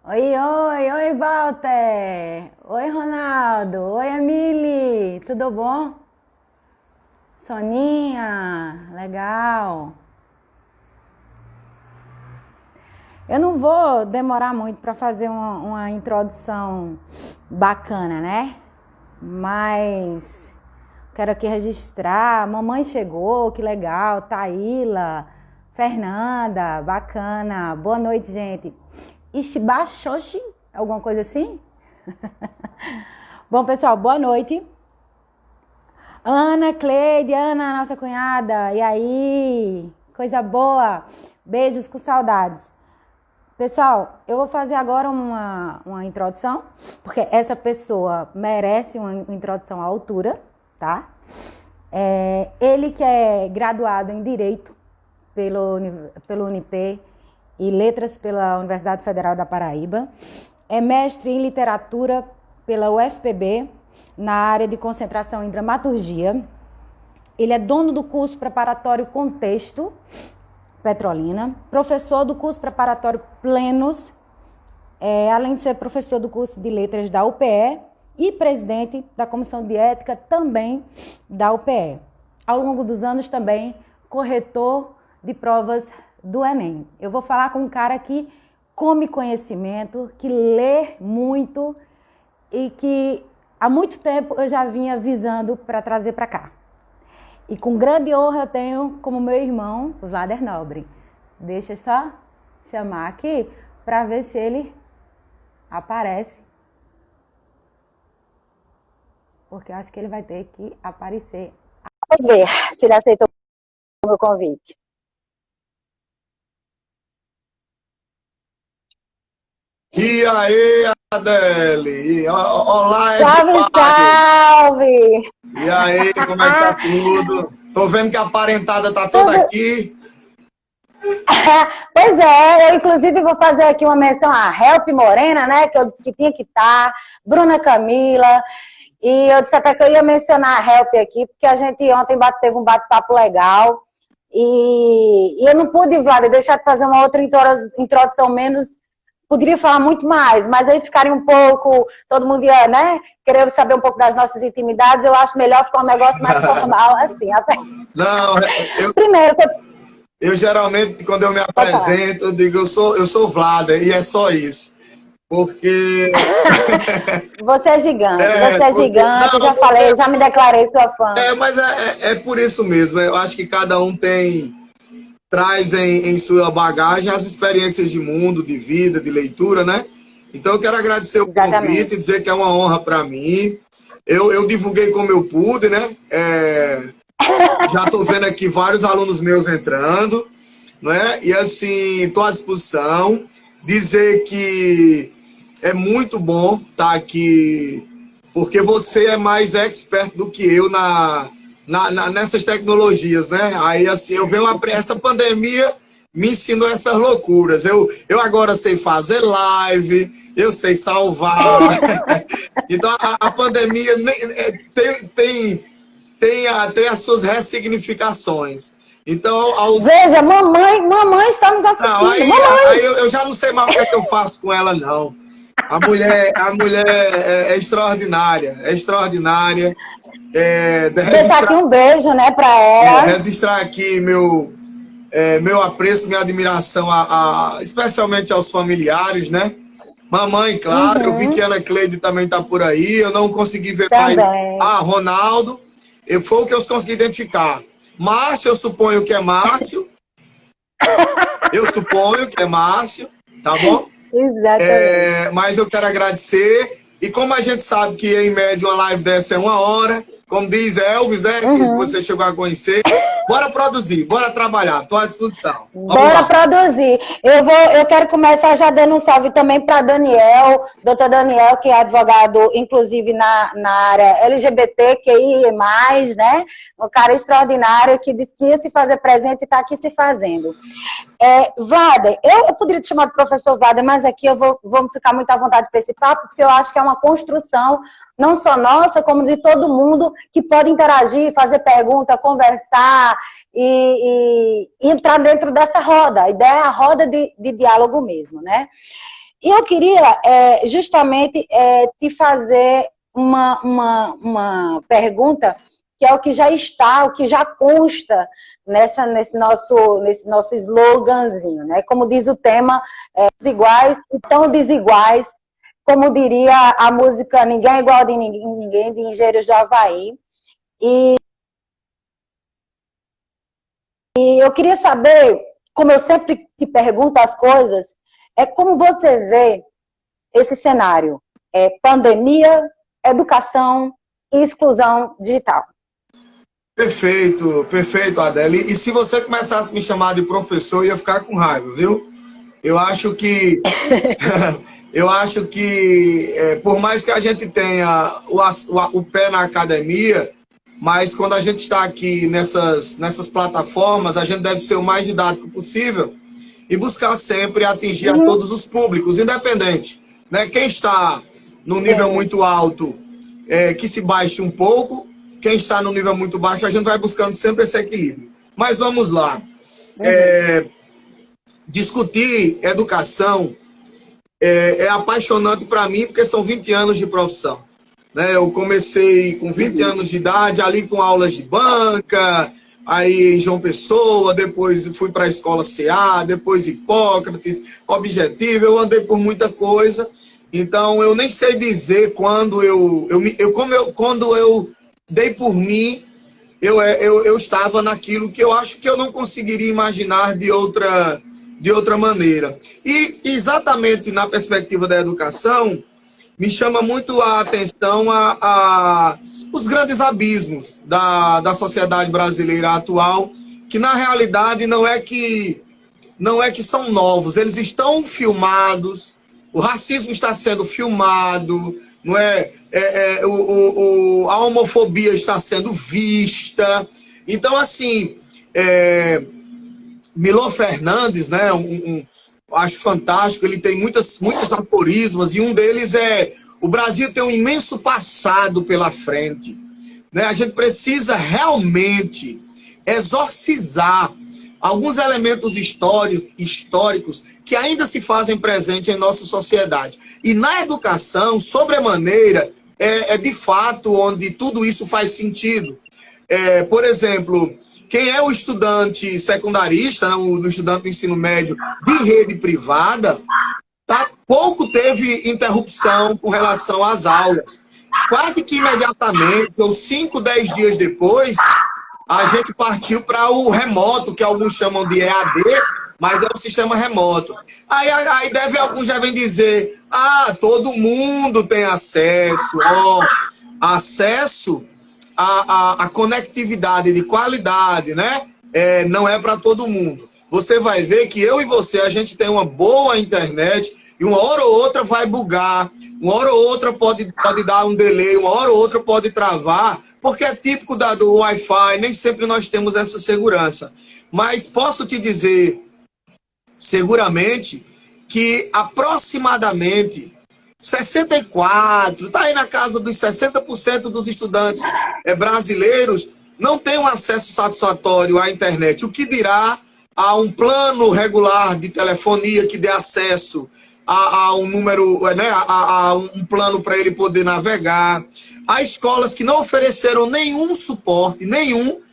Oi, Walter. Oi, Ronaldo. Oi, Emily. Tudo bom? Soninha, legal. Eu não vou demorar muito para fazer uma introdução bacana, né? Mas quero aqui registrar. Mamãe chegou, que legal. Taíla, Fernanda, bacana. Boa noite, gente. Ishibachoshi, alguma coisa assim? Bom, pessoal, boa noite. Ana, Cleide, Ana, nossa cunhada. E aí? Coisa boa. Beijos com saudades. Pessoal, eu vou fazer agora uma introdução, porque essa pessoa merece uma introdução à altura, tá? Ele que é graduado em Direito pelo Unip e Letras pela Universidade Federal da Paraíba, é mestre em Literatura pela UFPB, na área de concentração em Dramaturgia. Ele é dono do curso preparatório Contexto, Petrolina, professor do curso preparatório Plenos, além de ser professor do curso de Letras da UPE e presidente da Comissão de Ética também da UPE. Ao longo dos anos também corretor de provas do Enem. Eu vou falar com um cara que come conhecimento, que lê muito e que há muito tempo eu já vinha visando para trazer para cá. E com grande honra eu tenho como meu irmão, Vader Nobre. Deixa eu só chamar aqui para ver se ele aparece. Porque eu acho que ele vai ter que aparecer. Vamos ver se ele aceitou o meu convite. E aí, Adele? Olá, Salve, everybody! salve! E aí, como é que tá tudo? Tô vendo que a parentada tá toda Tudo. aqui. Pois é, eu inclusive vou fazer aqui uma menção a Help Morena, né, que eu disse que tinha que estar, Bruna Camila, e eu disse até que eu ia mencionar a Help aqui, porque a gente ontem teve um bate-papo legal, e eu não pude, Vlad, deixar de fazer uma outra introdução menos, poderia falar muito mais, mas aí ficaria um pouco, todo mundo ia, né, querer saber um pouco das nossas intimidades, eu acho melhor ficar um negócio mais formal, assim, até... Não, Primeiro, eu geralmente, quando eu me pode falar. apresento, eu digo eu sou Vlada, e é só isso. Porque. Você é gigante, Não, já falei, já me declarei sua fã. mas é por isso mesmo. Eu acho que cada um traz em sua bagagem as experiências de mundo, de vida, de leitura, né? Então, eu quero agradecer o convite e Exatamente. dizer que é uma honra para mim. Eu divulguei como eu pude, né? Já estou vendo aqui vários alunos meus entrando, né? E assim, estou à disposição. Dizer que é muito bom estar aqui, porque você é mais expert do que eu nessas tecnologias, né? Aí, assim, eu venho essa pandemia me ensinou essas loucuras. Eu agora sei fazer live, eu sei salvar. Então, a pandemia tem as suas ressignificações. Então, Veja, mamãe está nos não, assistindo. aí Mamãe! eu já não sei mais o que é que eu faço com ela, não. A mulher é extraordinária, é extraordinária. Deixar aqui um beijo, né, para ela. Registrar aqui meu apreço, minha admiração, especialmente aos familiares, né? Mamãe, claro, eu vi que Uhum, Ana Cleide também está por aí, eu não consegui ver mais. também. Ronaldo, foi o que eu consegui identificar. Márcio, eu suponho que é Márcio, tá bom? Exatamente. Mas eu quero agradecer. E como a gente sabe que em média uma live dessa é 1 hora, como diz Elvis, né? Que Uhum. você chegou a conhecer. Bora produzir, bora trabalhar. Estou à disposição. Vamos Bora lá. produzir. Eu quero começar já dando um salve também para Daniel, doutor Daniel, que é advogado, inclusive, na área LGBTQI+, né? Um cara extraordinário que disse que ia se fazer presente e está aqui se fazendo. Vader, eu poderia te chamar de professor Vader, mas aqui eu vou ficar muito à vontade para esse papo, porque eu acho que é uma construção, não só nossa, como de todo mundo, que pode interagir, fazer pergunta, conversar e entrar dentro dessa roda. A ideia é a roda de diálogo mesmo, né? E eu queria justamente te fazer uma pergunta, que é o que já está, o que já consta nesse nosso sloganzinho, né? Como diz o tema, desiguais e tão desiguais, como diria a música Ninguém é Igual de Ninguém, de Engenheiros do Havaí. E eu queria saber, como eu sempre te pergunto as coisas, como você vê esse cenário? Pandemia, educação e exclusão digital. Perfeito, perfeito, Adele. E se você começasse a me chamar de professor, eu ia ficar com raiva, viu? Eu acho que por mais que a gente tenha o pé na academia, mas quando a gente está aqui nessas plataformas, a gente deve ser o mais didático possível e buscar sempre atingir a todos os públicos, independente, né? Quem está no nível muito alto, que se baixe um pouco. Quem está no nível muito baixo, a gente vai buscando sempre esse equilíbrio. Mas vamos lá. Discutir educação é apaixonante para mim, porque são 20 anos de profissão. Né? Eu comecei com 20 anos de idade, ali com aulas de banca, aí em João Pessoa, depois fui para a escola CA, depois Hipócrates, Objetivo, eu andei por muita coisa. Então, eu nem sei dizer quando quando eu dei por mim, eu estava naquilo que eu acho que eu não conseguiria imaginar de outra maneira. E exatamente na perspectiva da educação, me chama muito a atenção os grandes abismos da sociedade brasileira atual, que na realidade não é que são novos, eles estão filmados, o racismo está sendo filmado, não é? A homofobia está sendo vista. Então, assim, Milor Fernandes, né, acho fantástico, ele tem muitos aforismos, e um deles é: o Brasil tem um imenso passado pela frente. Né? A gente precisa realmente exorcizar alguns elementos históricos que ainda se fazem presente em nossa sociedade. E na educação, sobremaneira, é de fato onde tudo isso faz sentido. Por exemplo, quem é o estudante secundarista, né, o estudante do ensino médio de rede privada, pouco teve interrupção com relação às aulas. Quase que imediatamente, ou 5, 10 dias depois, a gente partiu para o remoto, que alguns chamam de EAD, mas é o sistema remoto. Aí alguns devem dizer: todo mundo tem acesso. Acesso à conectividade de qualidade, né? Não é para todo mundo. Você vai ver que eu e você, a gente tem uma boa internet, e uma hora ou outra vai bugar, uma hora ou outra pode dar um delay, uma hora ou outra pode travar, porque é típico do Wi-Fi, nem sempre nós temos essa segurança. Mas posso te dizer, seguramente, que aproximadamente 64%, está aí na casa dos 60% dos estudantes brasileiros não tem um acesso satisfatório à internet. O que dirá a um plano regular de telefonia que dê acesso a um número, né, a um plano para ele poder navegar. Há escolas que não ofereceram nenhum suporte,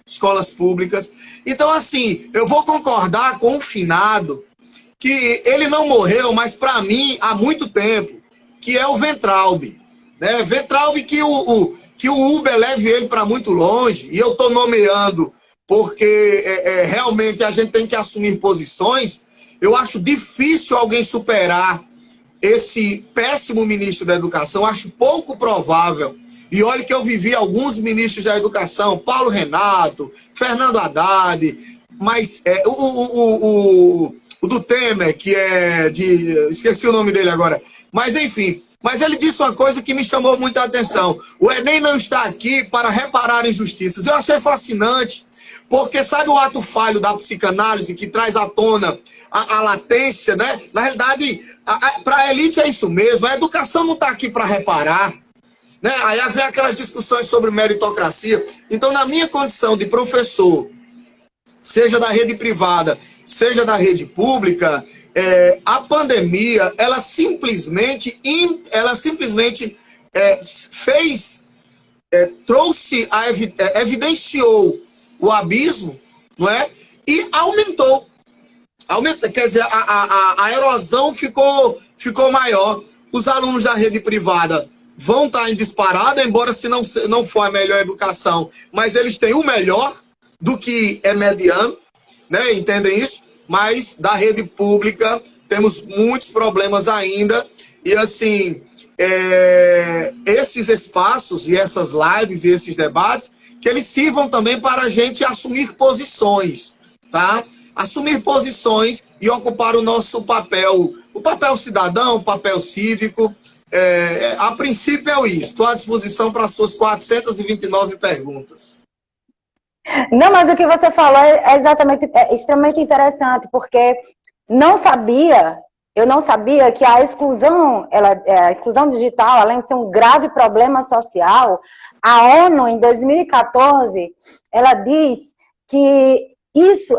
escolas públicas. Então, assim, eu vou concordar com o finado, que ele não morreu, mas para mim, há muito tempo, que é o Ventralbe. Né? Ventralbe que o Uber leve ele para muito longe, e eu estou nomeando porque realmente a gente tem que assumir posições. Eu acho difícil alguém superar esse péssimo ministro da Educação, acho pouco provável. E olha que eu vivi alguns ministros da Educação, Paulo Renato, Fernando Haddad, mas o do Temer, que esqueci o nome dele agora, mas enfim. Mas ele disse uma coisa que me chamou muita atenção: o Enem não está aqui para reparar injustiças. Eu achei fascinante, porque sabe o ato falho da psicanálise que traz à tona a latência, né? Na realidade, para a elite é isso mesmo, a educação não está aqui para reparar. Né? Aí vem aquelas discussões sobre meritocracia. Então, na minha condição de professor, seja da rede privada, seja da rede pública, a pandemia, ela simplesmente fez, trouxe, evidenciou o abismo, não é? E aumentou. Quer dizer, a erosão ficou maior. Os alunos da rede privada vão estar em disparada, embora se não for a melhor educação, mas eles têm o melhor do que é mediano, né? Entendem isso? Mas da rede pública temos muitos problemas ainda. E assim, esses espaços e essas lives e esses debates, que eles sirvam também para a gente assumir posições, tá? Assumir posições e ocupar o nosso papel, o papel cidadão, o papel cívico. A princípio é isso. Estou à disposição para as suas 429 perguntas. Não, mas o que você falou é extremamente interessante, porque eu não sabia que a exclusão digital, além de ser um grave problema social, a ONU, em 2014, ela diz que isso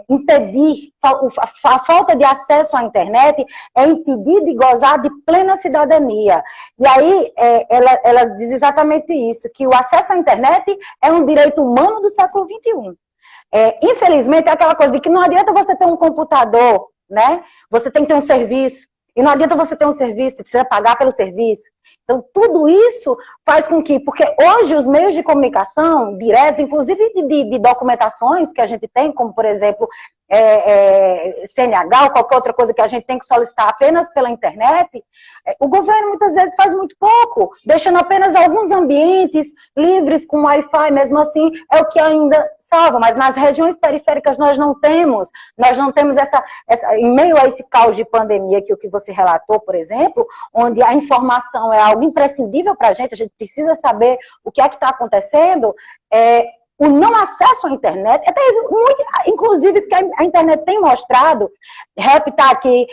impedir, a falta de acesso à internet é impedir de gozar de plena cidadania. E aí ela diz exatamente isso, que o acesso à internet é um direito humano do século XXI. Infelizmente, é aquela coisa de que não adianta você ter um computador, né? Você tem que ter um serviço. E não adianta você ter um serviço, você precisa pagar pelo serviço. Então, tudo isso faz com que, porque hoje os meios de comunicação diretos, inclusive de documentações que a gente tem, como, por exemplo, CNH ou qualquer outra coisa que a gente tem que solicitar apenas pela internet, o governo muitas vezes faz muito pouco, deixando apenas alguns ambientes livres com Wi-Fi, mesmo assim, é o que ainda salva. Mas nas regiões periféricas nós não temos em meio a esse caos de pandemia que o que você relatou, por exemplo, onde a informação é algo imprescindível para a gente precisa saber o que é que está acontecendo, o não acesso à internet, até inclusive porque a internet tem mostrado, Help está aqui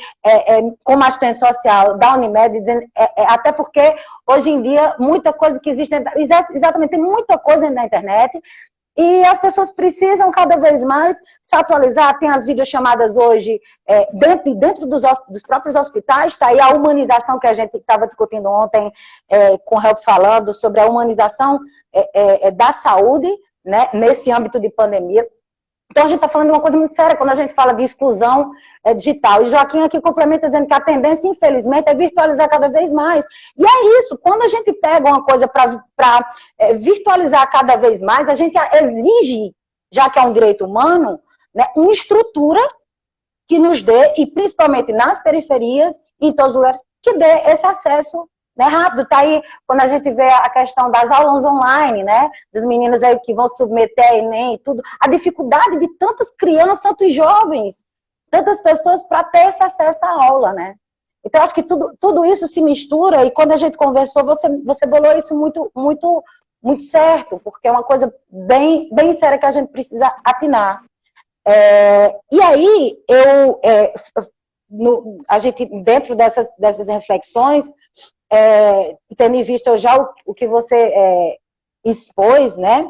como assistente social da Unimed, dizendo, até porque hoje em dia muita coisa que existe, exatamente, tem muita coisa na internet, e as pessoas precisam cada vez mais se atualizar. Tem as videochamadas hoje dentro dos próprios hospitais, está aí a humanização que a gente estava discutindo ontem com o Help falando sobre a humanização da saúde, né, nesse âmbito de pandemia. Então, a gente está falando de uma coisa muito séria quando a gente fala de exclusão digital. E Joaquim aqui complementa dizendo que a tendência, infelizmente, é virtualizar cada vez mais. E é isso, quando a gente pega uma coisa para virtualizar cada vez mais, a gente exige, já que é um direito humano, né, uma estrutura que nos dê, e principalmente nas periferias, em todos os lugares, que dê esse acesso, né, rápido. Tá aí, quando a gente vê a questão das aulas online, né, dos meninos aí que vão submeter a Enem e tudo, a dificuldade de tantas crianças, tantos jovens, tantas pessoas para ter esse acesso à aula, né. Então, acho que tudo isso se mistura, e quando a gente conversou, você bolou isso muito, muito, muito certo, porque é uma coisa bem, bem séria que a gente precisa atinar. E aí, a gente, dentro dessas reflexões, tendo em vista já o que você expôs, né,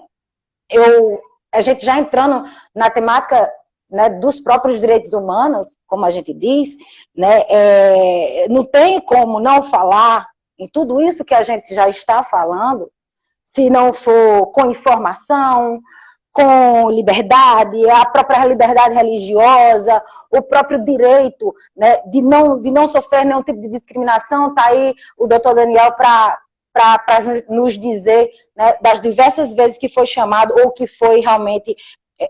a gente já entrando na temática, né, dos próprios direitos humanos, como a gente diz, né, não tem como não falar em tudo isso que a gente já está falando, se não for com informação, com liberdade, a própria liberdade religiosa, o próprio direito, né, de não sofrer nenhum tipo de discriminação. Está aí o doutor Daniel para nos dizer, né, das diversas vezes que foi chamado ou que foi realmente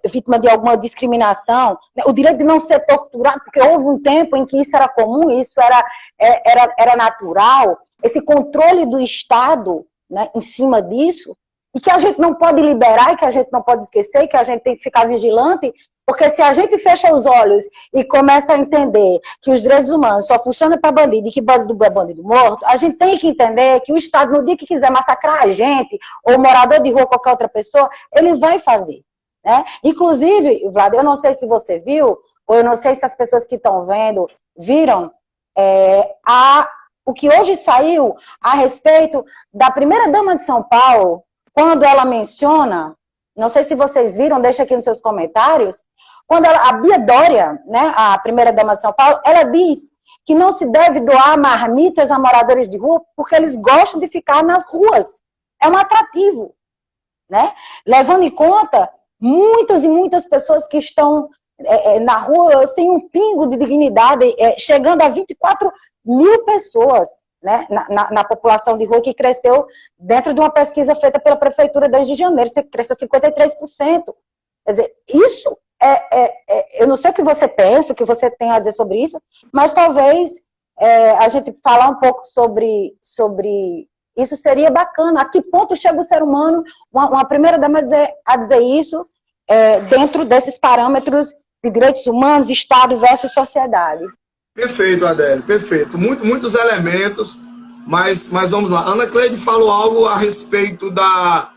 vítima de alguma discriminação, né, o direito de não ser torturado, porque houve um tempo em que isso era comum, isso era natural, esse controle do Estado, né, em cima disso, e que a gente não pode liberar, e que a gente não pode esquecer, e que a gente tem que ficar vigilante, porque se a gente fecha os olhos e começa a entender que os direitos humanos só funcionam para bandido e que bandido é bandido morto, a gente tem que entender que o Estado, no dia que quiser massacrar a gente, ou morador de rua, qualquer outra pessoa, ele vai fazer, né? Inclusive, Vlad, eu não sei se você viu, ou eu não sei se as pessoas que estão vendo viram, o que hoje saiu a respeito da primeira-dama de São Paulo, quando ela menciona, não sei se vocês viram, deixa aqui nos seus comentários, quando a Bia Dória, né, a primeira-dama de São Paulo, ela diz que não se deve doar marmitas a moradores de rua porque eles gostam de ficar nas ruas. É um atrativo, né? Levando em conta muitas e muitas pessoas que estão na rua sem um pingo de dignidade, chegando a 24 mil pessoas, né, na população de rua, que cresceu dentro de uma pesquisa feita pela Prefeitura desde janeiro, cresceu 53%. Quer dizer, isso eu não sei o que você pensa, o que você tem a dizer sobre isso, mas talvez a gente falar um pouco sobre isso seria bacana. A que ponto chega o ser humano, uma primeira-dama a dizer isso, dentro desses parâmetros de direitos humanos, Estado versus sociedade? Perfeito, Adélio, perfeito. Muitos elementos, mas vamos lá. Ana Cleide falou algo a respeito da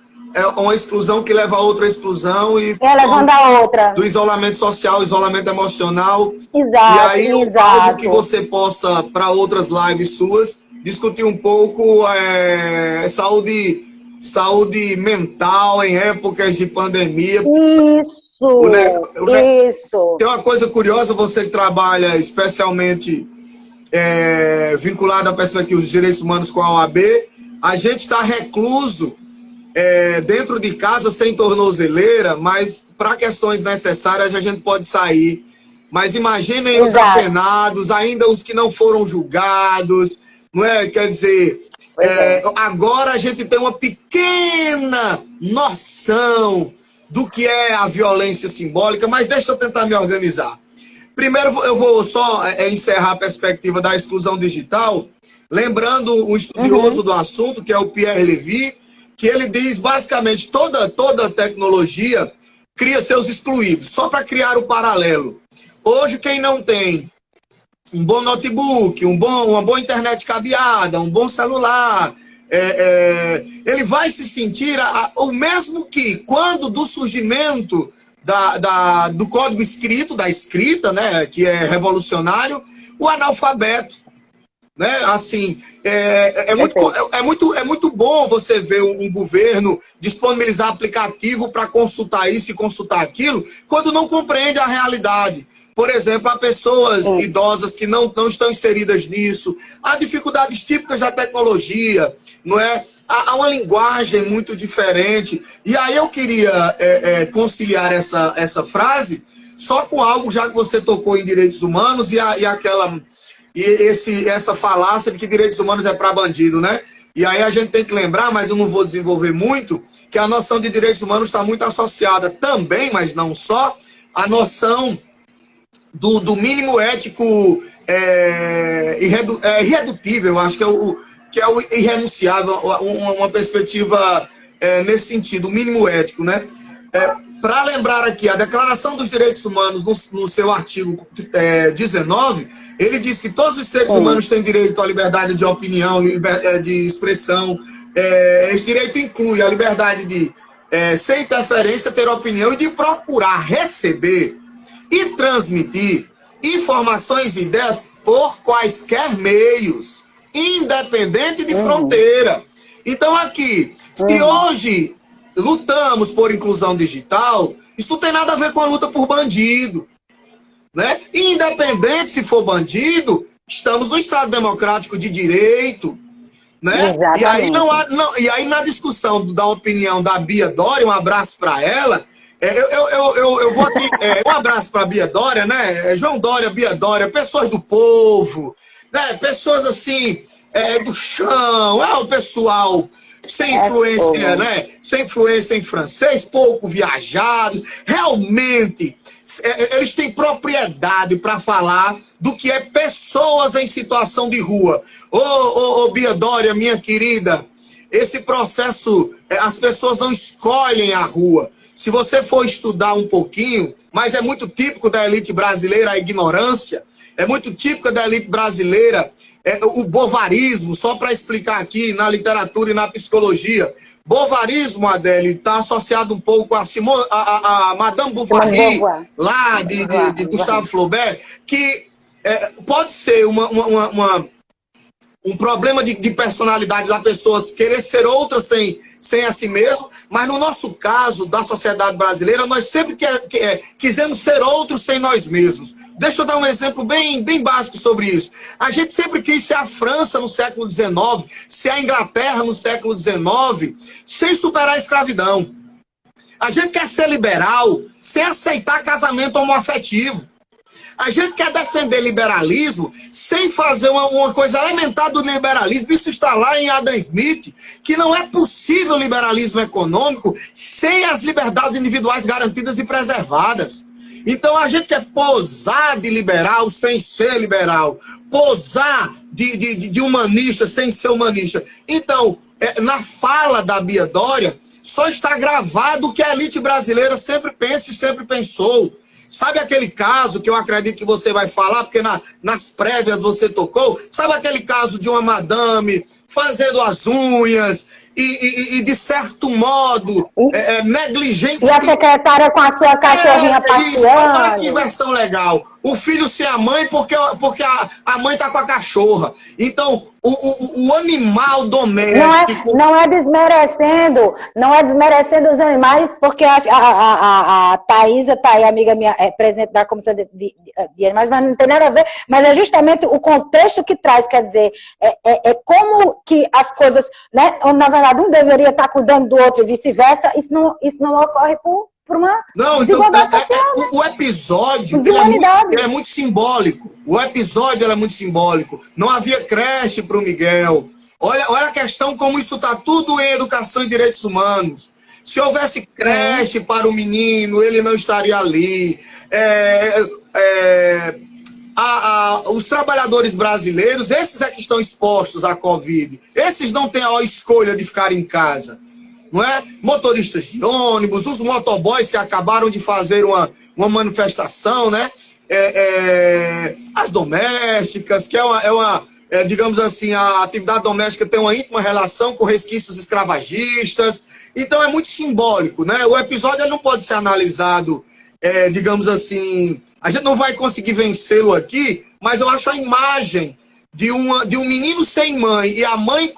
uma exclusão que leva a outra exclusão e levando a outra. Do isolamento social, isolamento emocional. Exato, e aí eu falo que você possa, para outras lives suas, discutir um pouco saúde mental em épocas de pandemia. Isso. Tem uma coisa curiosa, você que trabalha especialmente vinculado à perspectiva dos direitos humanos com a OAB, a gente está recluso dentro de casa sem tornozeleira, mas para questões necessárias a gente pode sair. Mas imaginem os apenados, ainda os que não foram julgados, não é? Quer dizer, agora a gente tem uma pequena noção do que é a violência simbólica, mas deixa eu tentar me organizar. Primeiro, eu vou só encerrar a perspectiva da exclusão digital, lembrando um estudioso do assunto, que é o Pierre Levy, que ele diz, basicamente, toda tecnologia cria seus excluídos, só para criar o paralelo. Hoje, quem não tem um bom notebook, uma boa internet cabeada, um bom celular, ele vai se sentir o mesmo que quando do surgimento do código escrito, da escrita, né, que é revolucionário, o analfabeto. Né? Assim, é muito bom você ver um governo disponibilizar aplicativo para consultar isso e consultar aquilo, quando não compreende a realidade. Por exemplo, há pessoas idosas que não estão inseridas nisso, há dificuldades típicas da tecnologia, não é? Há uma linguagem muito diferente. E aí eu queria conciliar essa frase só com algo, já que você tocou em direitos humanos essa falácia de que direitos humanos é para bandido, né? E aí a gente tem que lembrar, mas eu não vou desenvolver muito, que a noção de direitos humanos está muito associada também, mas não só, à noção do mínimo ético irredutível, acho que é o irrenunciável, uma perspectiva nesse sentido, o mínimo ético, né? Para lembrar aqui, a Declaração dos Direitos Humanos, no seu artigo 19, ele diz que todos os seres humanos têm direito à liberdade de opinião, de expressão. Esse direito inclui a liberdade de, sem interferência, ter opinião e de procurar receber e transmitir informações e ideias por quaisquer meios, independente de fronteira. Então, aqui, se hoje lutamos por inclusão digital, isso não tem nada a ver com a luta por bandido, né? Independente se for bandido, estamos no Estado democrático de direito, né? E aí e aí na discussão da opinião da Bia Dória, um abraço para ela, eu vou aqui, um abraço para a Bia Dória, né? João Dória, Bia Dória, pessoas do povo, né? Pessoas assim, do chão, o pessoal sem influência, né? Sem influência em francês, pouco viajados. Realmente, eles têm propriedade para falar do que é pessoas em situação de rua. Ô, Bia Dória, minha querida, esse processo, as pessoas não escolhem a rua. Se você for estudar um pouquinho, mas é muito típico da elite brasileira a ignorância, é muito típico da elite brasileira o bovarismo, só para explicar aqui na literatura e na psicologia. Bovarismo, Adélio, está associado um pouco a Madame Bovary, lá de Gustave Flaubert, que pode ser um problema de personalidade da pessoa querer ser outra sem sem a si mesmo, mas no nosso caso, da sociedade brasileira, nós sempre quisemos ser outros sem nós mesmos. Deixa eu dar um exemplo bem básico sobre isso. A gente sempre quis ser a França no século XIX, ser a Inglaterra no século XIX, sem superar a escravidão. A gente quer ser liberal sem aceitar casamento homoafetivo. A gente quer defender liberalismo sem fazer uma coisa elementar do liberalismo. Isso está lá em Adam Smith, que não é possível liberalismo econômico sem as liberdades individuais garantidas e preservadas. Então a gente quer posar de liberal sem ser liberal, posar de humanista sem ser humanista. Então, na fala da Bia Dória, só está gravado o que a elite brasileira sempre pensa e sempre pensou. Sabe aquele caso que eu acredito que você vai falar, porque nas prévias você tocou? Sabe aquele caso de uma madame fazendo as unhas e de certo modo, negligência... E a secretária com a sua cachorrinha passeando. Olha que versão legal. O filho sem a mãe porque a mãe tá com a cachorra. Então, o animal doméstico... Não é desmerecendo os animais, porque a Thaisa tá aí, amiga minha, é presidente da Comissão de Animais, mas não tem nada a ver, mas é justamente o contexto que traz, quer dizer, como que as coisas, né, na verdade, um deveria estar cuidando do outro e vice-versa, isso não ocorre por uma desigualdade social. O episódio ele é muito simbólico. O episódio é muito simbólico. Não havia creche para o Miguel. Olha a questão como isso está tudo em educação e direitos humanos. Se houvesse creche para o menino, ele não estaria ali. Os trabalhadores brasileiros, esses é que estão expostos à Covid. Esses não têm a escolha de ficar em casa. Não é? Motoristas de ônibus, os motoboys que acabaram de fazer uma manifestação, né? As domésticas, que digamos assim, a atividade doméstica tem uma íntima relação com resquícios escravagistas. Então é muito simbólico, né? O episódio ele não pode ser analisado, digamos assim, a gente não vai conseguir vencê-lo aqui, mas eu acho a imagem de um menino sem mãe e a mãe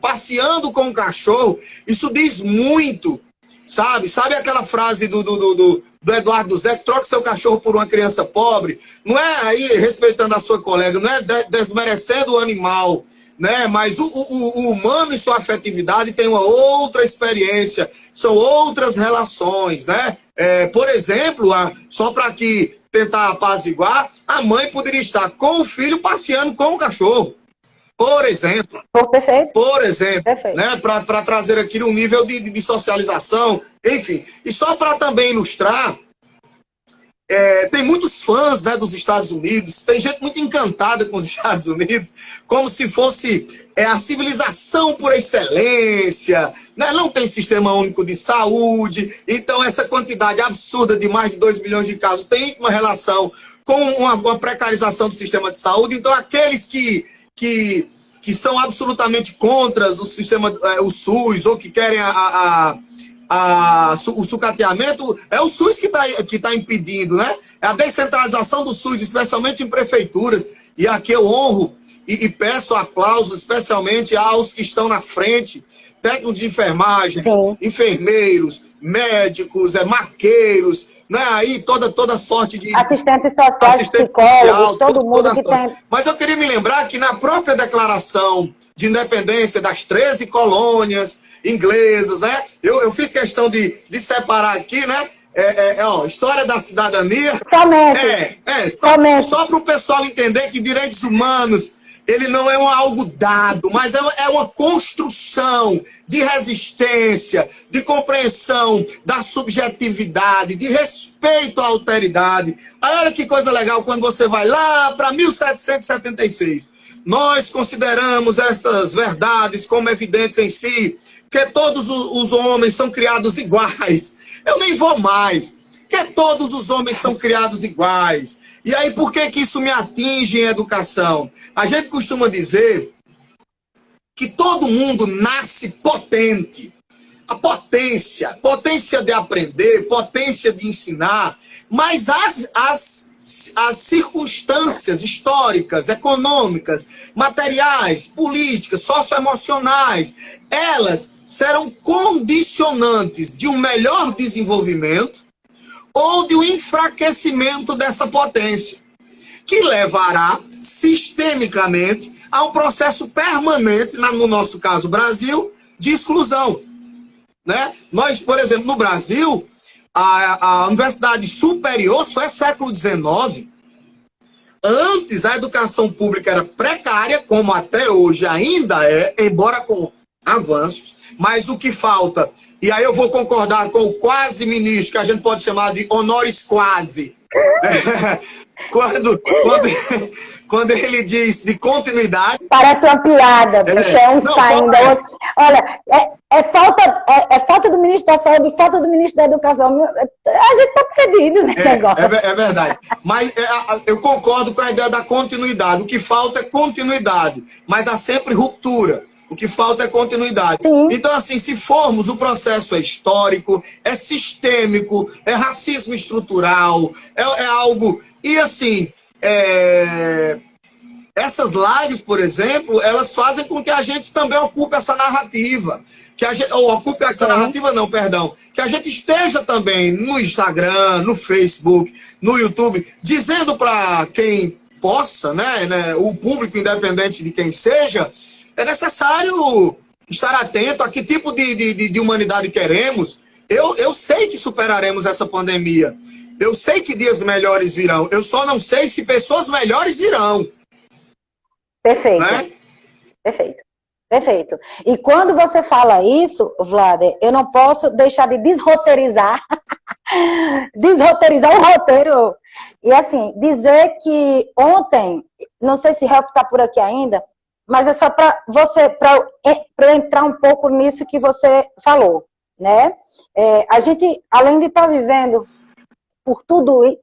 passeando com o cachorro, isso diz muito, sabe? Sabe aquela frase do Eduardo Zé, que troca seu cachorro por uma criança pobre? Não é aí, respeitando a sua colega, não é desmerecendo o animal, né? Mas o humano e sua afetividade tem uma outra experiência, são outras relações, né? Por exemplo, só para que tentar apaziguar, a mãe poderia estar com o filho passeando com o cachorro. Por exemplo. Perfeito. Por exemplo. Perfeito. Né, para trazer aqui um nível de socialização, enfim. E só para também ilustrar, tem muitos fãs, né, dos Estados Unidos, tem gente muito encantada com os Estados Unidos, como se fosse a civilização por excelência, né? Não tem sistema único de saúde, então essa quantidade absurda de mais de 2 milhões de casos tem íntima relação com uma precarização do sistema de saúde. Então aqueles que são absolutamente contra o sistema, o SUS, ou que querem o sucateamento, é o SUS que tá impedindo, né? É a descentralização do SUS, especialmente em prefeituras. E aqui eu honro e peço aplausos, especialmente aos que estão na frente, técnicos de enfermagem, sim, enfermeiros, médicos, maqueiros, né? Aí toda sorte de... Assistentes sociais, psicólogos, todo mundo que tem... Mas eu queria me lembrar que na própria declaração de independência das 13 colônias inglesas, né? Eu fiz questão de separar aqui, né? História da cidadania. Somente. Só para o pessoal entender que direitos humanos, ele não é algo dado, mas é uma construção de resistência, de compreensão da subjetividade, de respeito à alteridade. Aí, olha que coisa legal quando você vai lá para 1776. Nós consideramos estas verdades como evidentes em si, que todos os homens são criados iguais. Eu nem vou mais. Que todos os homens são criados iguais. E aí, por que isso me atinge em educação? A gente costuma dizer que todo mundo nasce potente. a potência de aprender, potência de ensinar, mas as circunstâncias históricas, econômicas, materiais, políticas, socioemocionais, elas serão condicionantes de um melhor desenvolvimento ou de um enfraquecimento dessa potência, que levará sistemicamente a um processo permanente, no nosso caso Brasil, de exclusão. Né? Nós, por exemplo, no Brasil, a universidade superior só é século XIX. Antes, a educação pública era precária, como até hoje ainda é, embora com avanços, mas o que falta, e aí eu vou concordar com o quase ministro, que a gente pode chamar de honoris quasi, quando ele diz de continuidade... Parece uma piada, bicho, é um saindo. Olha, é falta do ministro da Saúde, falta do ministro da Educação. A gente está perdido nesse negócio. É verdade. Mas eu concordo com a ideia da continuidade. O que falta é continuidade, mas há sempre ruptura. O que falta é continuidade. Sim. Então, assim, se formos, o processo é histórico, é sistêmico, é racismo estrutural, é algo... E, assim, essas lives, por exemplo, elas fazem com que a gente também ocupe essa narrativa. Que a gente, ou ocupe essa narrativa, não, perdão. Que a gente esteja também no Instagram, no Facebook, no YouTube, dizendo para quem possa, né, o público, independente de quem seja... É necessário estar atento a que tipo de humanidade queremos. Eu sei que superaremos essa pandemia. Eu sei que dias melhores virão. Eu só não sei se pessoas melhores virão. Perfeito. Né? Perfeito. E quando você fala isso, Vlad, eu não posso deixar de desroteirizar o roteiro. E assim, dizer que ontem, não sei se Help está por aqui ainda, mas é só para entrar um pouco nisso que você falou, né? A gente, além de estar vivendo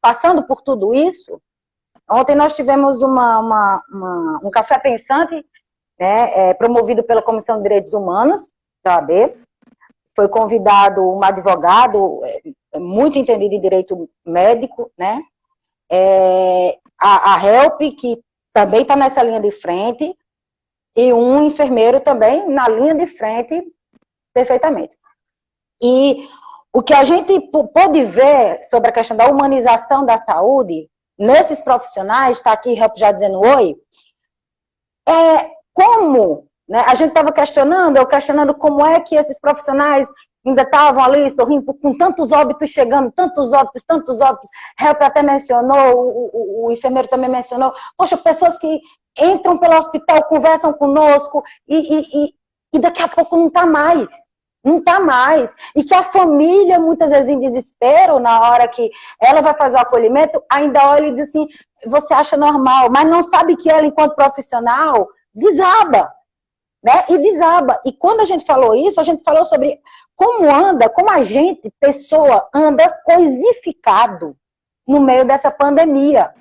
passando por tudo isso, ontem nós tivemos um café pensante, né, promovido pela Comissão de Direitos Humanos da OAB. Foi convidado um advogado muito entendido em direito médico, né? A Help, que também está nessa linha de frente, e um enfermeiro também na linha de frente perfeitamente. E o que a gente pôde ver sobre a questão da humanização da saúde, nesses profissionais, está aqui já dizendo oi, como, né, a gente estava questionando como é que esses profissionais ainda estavam ali sorrindo, com tantos óbitos chegando, tantos óbitos. Help até mencionou, o enfermeiro também mencionou, poxa, pessoas que entram pelo hospital, conversam conosco e daqui a pouco não está mais. E que a família, muitas vezes em desespero, na hora que ela vai fazer o acolhimento, ainda olha e diz assim, você acha normal, mas não sabe que ela, enquanto profissional, desaba. Né? E desaba. E quando a gente falou isso, a gente falou sobre como a gente, pessoa, anda coisificado no meio dessa pandemia.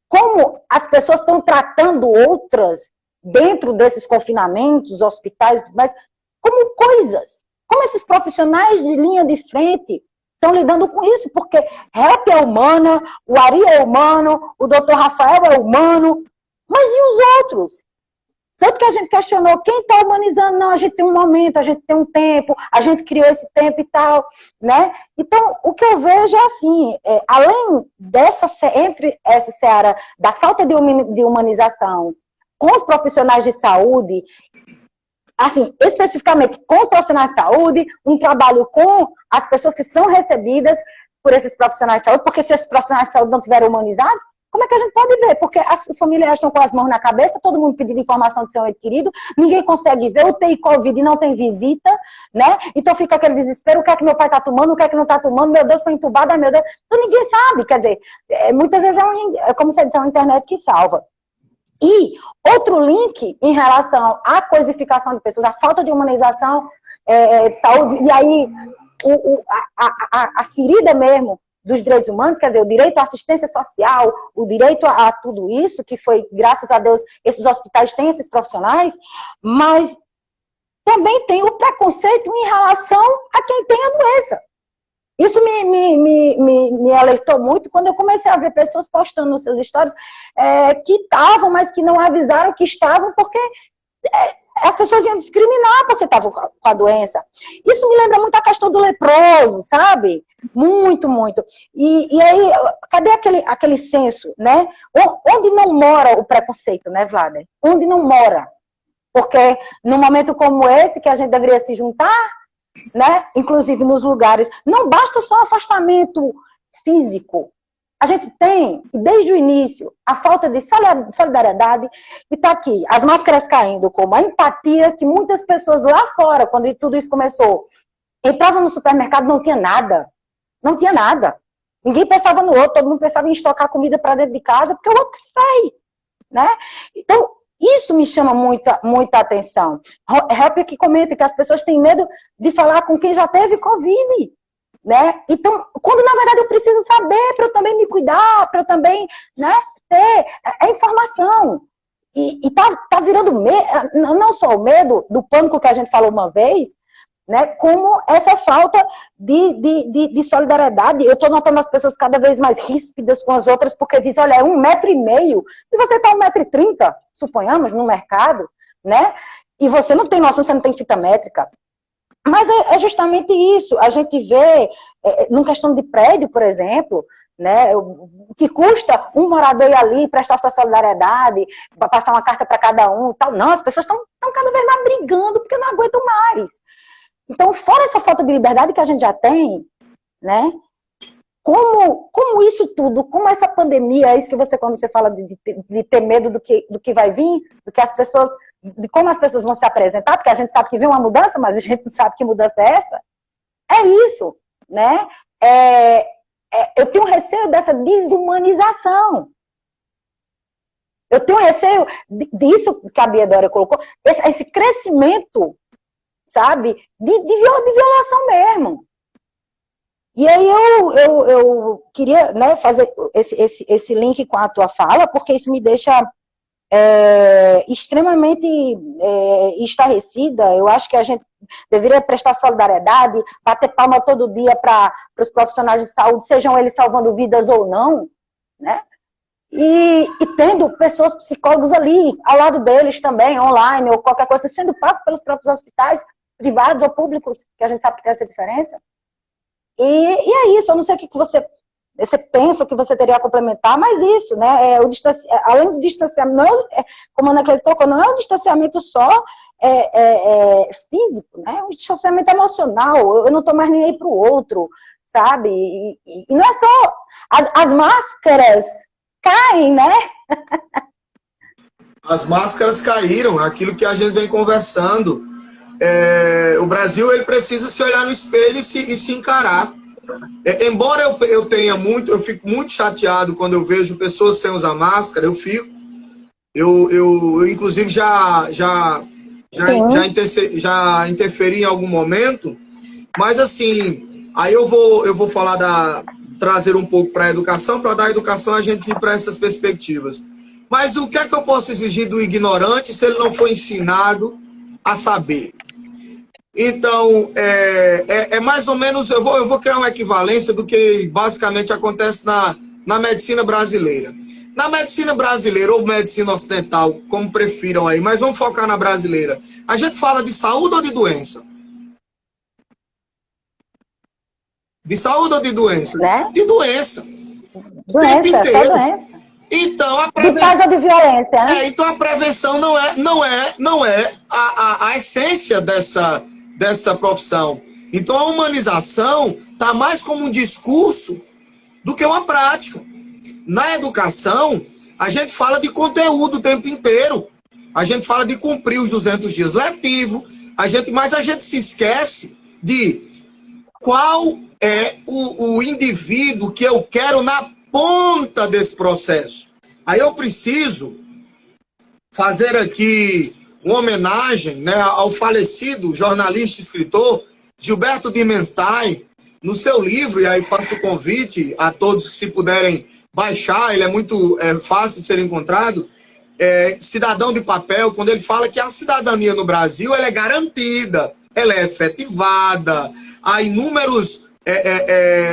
Como as pessoas estão tratando outras dentro desses confinamentos, hospitais, mas como coisas. Como esses profissionais de linha de frente estão lidando com isso, porque Help é humana, o Ari é humano, o Dr. Rafael é humano, mas e os outros? Tanto que a gente questionou, quem está humanizando? Não, a gente tem um momento, a gente tem um tempo, a gente criou esse tempo e tal, né? Então, o que eu vejo é assim, além entre essa seara da falta de humanização com os profissionais de saúde, assim, especificamente com os profissionais de saúde, um trabalho com as pessoas que são recebidas por esses profissionais de saúde, porque se esses profissionais de saúde não estiverem humanizados, como é que a gente pode ver? Porque as famílias estão com as mãos na cabeça, todo mundo pedindo informação do seu ente querido, ninguém consegue ver, o TI Covid não tem visita, né? Então fica aquele desespero, o que é que meu pai está tomando, o que é que não está tomando, meu Deus, foi entubado, ai meu Deus. Então ninguém sabe, quer dizer, muitas vezes como você disse, é uma internet que salva. E outro link em relação à coisificação de pessoas, a falta de humanização de saúde, e aí a ferida mesmo dos direitos humanos, quer dizer, o direito à assistência social, o direito a tudo isso, que foi, graças a Deus, esses hospitais têm esses profissionais, mas também tem o preconceito em relação a quem tem a doença. Isso me alertou muito quando eu comecei a ver pessoas postando nos seus stories que estavam, mas que não avisaram que estavam, porque as pessoas iam discriminar porque estavam com a doença. Isso me lembra muito a questão do leproso, sabe? Muito, muito. E aí, cadê aquele senso, né? Onde não mora o preconceito, né, Vlader? Onde não mora? Porque num momento como esse, que a gente deveria se juntar, né? Inclusive nos lugares, não basta só o afastamento físico. A gente tem, desde o início, a falta de solidariedade, e está aqui, as máscaras caindo, como a empatia que muitas pessoas lá fora, quando tudo isso começou, entravam no supermercado, não tinha nada. Não tinha nada. Ninguém pensava no outro, todo mundo pensava em estocar comida para dentro de casa, porque é o outro que se vai, né? Então, isso me chama muita atenção. Help que comenta que as pessoas têm medo de falar com quem já teve Covid, né? Então, quando na verdade eu preciso saber para eu também me cuidar, para eu também, né, ter informação. E tá virando medo, não só o medo do pânico que a gente falou uma vez, né, como essa falta de solidariedade. Eu estou notando as pessoas cada vez mais ríspidas com as outras, porque dizem, olha, é 1,5 m, e você está 1,30 m, suponhamos, no mercado, né? E você não tem noção, você não tem fita métrica. Mas é justamente isso. A gente vê, numa questão de prédio, por exemplo, né, o que custa um morador ir ali, prestar sua solidariedade, passar uma carta para cada um e tal. Não, as pessoas estão cada vez mais brigando porque não aguentam mais. Então, fora essa falta de liberdade que a gente já tem, né, como isso tudo, como essa pandemia, é isso que você, quando você fala de ter medo do que vai vir, do que as pessoas, de como as pessoas vão se apresentar, porque a gente sabe que vem uma mudança, mas a gente não sabe que mudança é essa. É isso, né? Eu tenho receio dessa desumanização. Eu tenho receio disso que a Bia Dória colocou, esse crescimento, sabe, de violação mesmo. E aí eu queria, né, fazer esse link com a tua fala, porque isso me deixa extremamente estarrecida. Eu acho que a gente deveria prestar solidariedade, bater palma todo dia para os profissionais de saúde, sejam eles salvando vidas ou não, né? E tendo pessoas, psicólogos ali, ao lado deles também, online, ou qualquer coisa, sendo pago pelos próprios hospitais, privados ou públicos, que a gente sabe que tem essa diferença. E é isso, eu não sei o que você pensa, o que você teria a complementar, mas isso, né, além do distanciamento, não como a Ana Cleide colocou, não é um distanciamento só físico, né, é um distanciamento emocional, eu não estou mais nem aí para o outro, sabe, e não é só, as máscaras caem, né? As máscaras caíram, aquilo que a gente vem conversando. O Brasil, ele precisa se olhar no espelho e se encarar. Embora eu fico muito chateado quando eu vejo pessoas sem usar máscara, eu inclusive já interferi em algum momento, mas assim, aí eu vou falar trazer um pouco para a educação, para dar educação a gente ir para essas perspectivas. Mas o que é que eu posso exigir do ignorante se ele não foi ensinado a saber? Então, é mais ou menos, eu vou criar uma equivalência do que basicamente acontece na medicina brasileira. Na medicina brasileira, ou medicina ocidental, como prefiram aí, mas vamos focar na brasileira. A gente fala de saúde ou de doença? De saúde ou de doença? Né? De doença. Doença, só doença. Então, a prevenção... De causa de violência, né? Então, a prevenção não é a essência dessa profissão. Então, a humanização está mais como um discurso do que uma prática. Na educação, a gente fala de conteúdo o tempo inteiro. A gente fala de cumprir os 200 dias letivos, mas a gente se esquece de qual é o indivíduo que eu quero na ponta desse processo. Aí eu preciso fazer aqui uma homenagem, né, ao falecido jornalista e escritor Gilberto Dimenstein, no seu livro, e aí faço o convite a todos que se puderem baixar, ele é muito fácil de ser encontrado, cidadão de papel, quando ele fala que a cidadania no Brasil ela é garantida, ela é efetivada, há inúmeros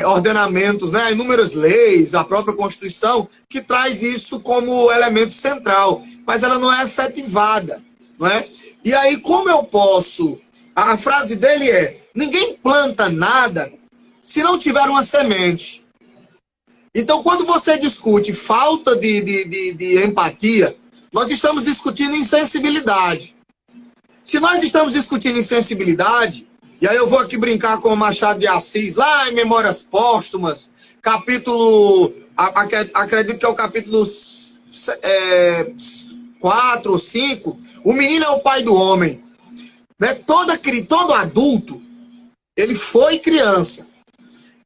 ordenamentos, né, há inúmeras leis, a própria Constituição, que traz isso como elemento central, mas ela não é efetivada, não é? E aí, como eu posso... A frase dele é: ninguém planta nada se não tiver uma semente. Então, quando você discute falta de empatia, nós estamos discutindo insensibilidade. Se nós estamos discutindo insensibilidade, e aí eu vou aqui brincar com o Machado de Assis, lá em Memórias Póstumas, capítulo, acredito que é o capítulo 4 ou 5, o menino é o pai do homem. Né? Todo adulto, ele foi criança.